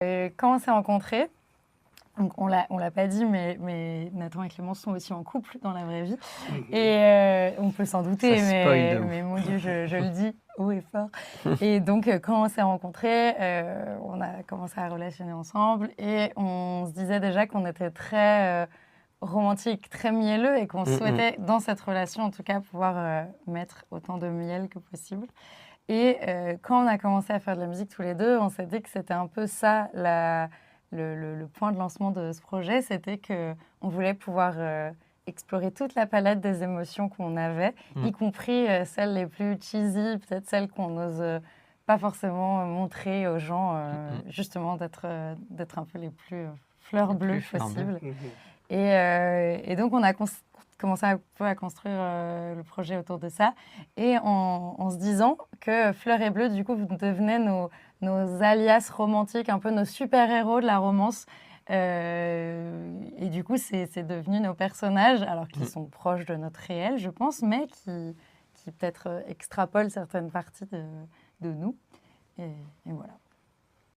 Quand on s'est rencontrés, donc on l'a pas dit, mais Nathan et Clémence sont aussi en couple dans la vraie vie. Et on peut s'en douter, Ça spoil de ouf. mais mon Dieu, je le dis haut et fort. Et donc, quand on s'est rencontrés, on a commencé à relationner ensemble et on se disait déjà qu'on était très romantique, très mielleux et qu'on souhaitait, dans cette relation, en tout cas, pouvoir mettre autant de miel que possible. Et quand on a commencé à faire de la musique tous les deux, on s'est dit que c'était un peu ça le point de lancement de ce projet, c'était qu'on voulait pouvoir explorer toute la palette des émotions qu'on avait, y compris celles les plus cheesy, peut-être celles qu'on n'ose pas forcément montrer aux gens, justement d'être un peu les plus fleurs bleues possibles. Et donc, on a commencé un peu à construire le projet autour de ça, et en se disant que Fleur et Bleu, du coup, devenaient nos alias romantiques, un peu nos super-héros de la romance. Et du coup, c'est devenu nos personnages, alors qu'ils sont proches de notre réel, je pense, mais qui peut-être extrapolent certaines parties de nous. Et voilà.